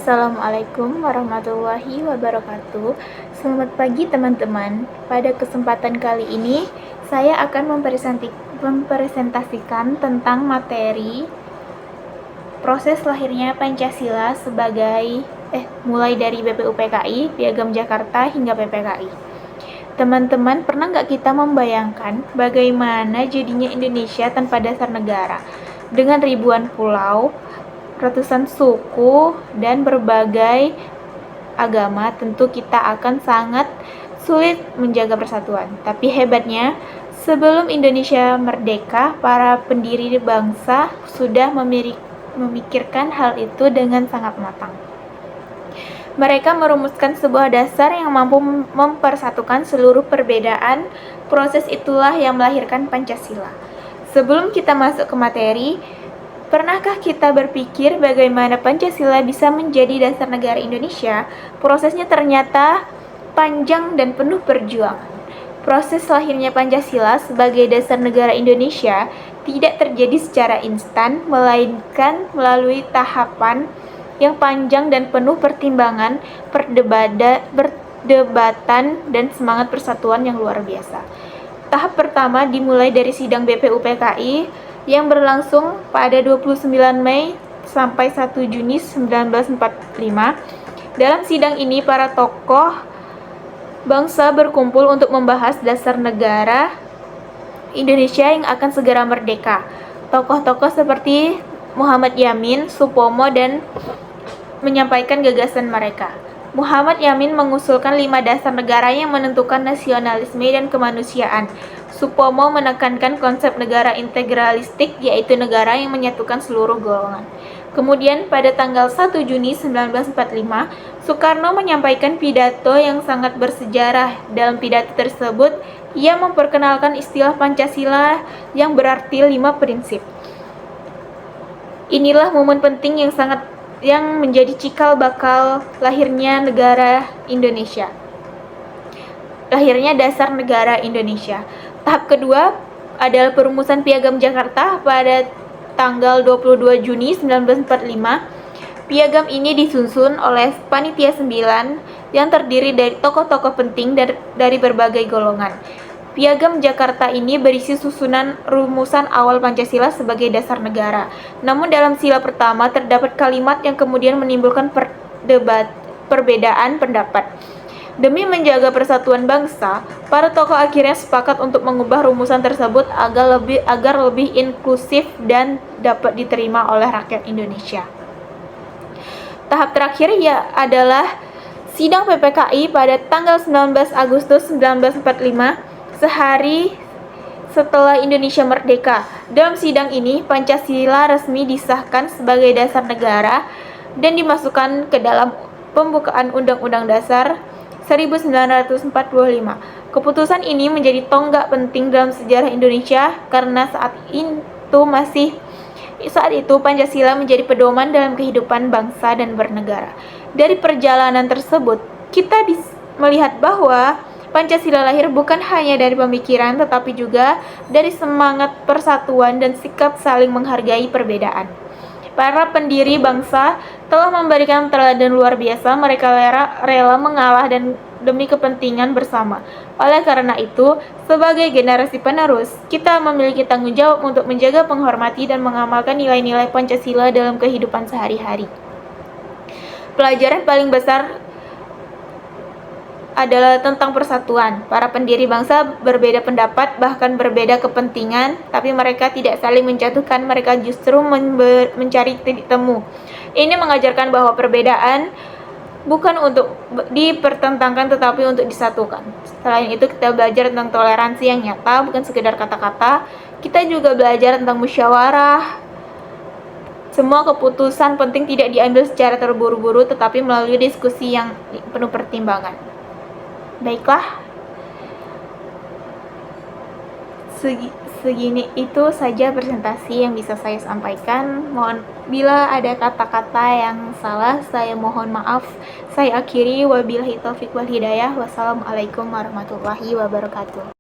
Assalamualaikum warahmatullahi wabarakatuh. Selamat pagi teman-teman. Pada kesempatan kali ini, saya akan mempresentasikan tentang materi proses lahirnya Pancasila mulai dari BPUPKI, Piagam Jakarta hingga PPKI. Teman-teman, pernah nggak kita membayangkan bagaimana jadinya Indonesia tanpa dasar negara? Dengan ribuan pulau, ratusan suku, dan berbagai agama, tentu kita akan sangat sulit menjaga persatuan. Tapi hebatnya, sebelum Indonesia merdeka, para pendiri bangsa sudah memikirkan hal itu dengan sangat matang. Mereka merumuskan sebuah dasar yang mampu mempersatukan seluruh perbedaan. Proses itulah yang melahirkan Pancasila. Sebelum kita masuk ke materi, pernahkah kita berpikir bagaimana Pancasila bisa menjadi dasar negara Indonesia? Prosesnya ternyata panjang dan penuh perjuangan. Proses lahirnya Pancasila sebagai dasar negara Indonesia tidak terjadi secara instan, melainkan melalui tahapan yang panjang dan penuh pertimbangan, perdebatan, dan semangat persatuan yang luar biasa. Tahap pertama dimulai dari sidang BPUPKI yang berlangsung pada 29 Mei sampai 1 Juni 1945. Dalam sidang ini, para tokoh bangsa berkumpul untuk membahas dasar negara Indonesia yang akan segera merdeka. Tokoh-tokoh seperti Muhammad Yamin, Supomo, dan menyampaikan gagasan mereka. Muhammad Yamin mengusulkan 5 dasar negara yang menentukan nasionalisme dan kemanusiaan. Supomo menekankan konsep negara integralistik, yaitu negara yang menyatukan seluruh golongan. Kemudian pada tanggal 1 Juni 1945, Soekarno menyampaikan pidato yang sangat bersejarah. Dalam pidato tersebut, ia memperkenalkan istilah Pancasila yang berarti 5 prinsip. Inilah momen penting yang menjadi cikal bakal lahirnya negara Indonesia. Lahirnya dasar negara Indonesia. Tahap kedua adalah perumusan Piagam Jakarta pada tanggal 22 Juni 1945. Piagam ini disusun oleh Panitia 9 yang terdiri dari tokoh-tokoh penting dari berbagai golongan. Piagam Jakarta ini berisi susunan rumusan awal Pancasila sebagai dasar negara. Namun dalam sila pertama terdapat kalimat yang kemudian menimbulkan perbedaan pendapat. Demi menjaga persatuan bangsa, para tokoh akhirnya sepakat untuk mengubah rumusan tersebut agar lebih inklusif dan dapat diterima oleh rakyat Indonesia. Tahap terakhir adalah sidang PPKI pada tanggal 19 Agustus 1945. Sehari setelah Indonesia merdeka. Dalam sidang ini, Pancasila resmi disahkan sebagai dasar negara dan dimasukkan ke dalam pembukaan Undang-Undang Dasar 1945. Keputusan ini menjadi tonggak penting dalam sejarah Indonesia karena saat itu Pancasila menjadi pedoman dalam kehidupan bangsa dan bernegara. Dari perjalanan tersebut, kita bisa melihat bahwa Pancasila lahir bukan hanya dari pemikiran, tetapi juga dari semangat persatuan dan sikap saling menghargai perbedaan. Para pendiri bangsa telah memberikan teladan luar biasa. Mereka rela mengalah demi kepentingan bersama. Oleh karena itu, sebagai generasi penerus, kita memiliki tanggung jawab untuk menjaga, menghormati, dan mengamalkan nilai-nilai Pancasila dalam kehidupan sehari-hari. Pelajaran paling besar adalah tentang persatuan. Para pendiri bangsa berbeda pendapat, bahkan berbeda kepentingan, tapi mereka tidak saling menjatuhkan, mereka justru mencari titik temu. Ini mengajarkan bahwa perbedaan bukan untuk dipertentangkan, tetapi untuk disatukan. Selain itu, kita belajar tentang toleransi yang nyata, bukan sekedar kata-kata. Kita juga belajar tentang musyawarah. Semua keputusan penting tidak diambil secara terburu-buru, tetapi melalui diskusi yang penuh pertimbangan. Baiklah, segini itu saja presentasi yang bisa saya sampaikan. Mohon bila ada kata-kata yang salah, saya mohon maaf. Saya akhiri, wabillahi taufiq wal hidayah. Wassalamualaikum warahmatullahi wabarakatuh.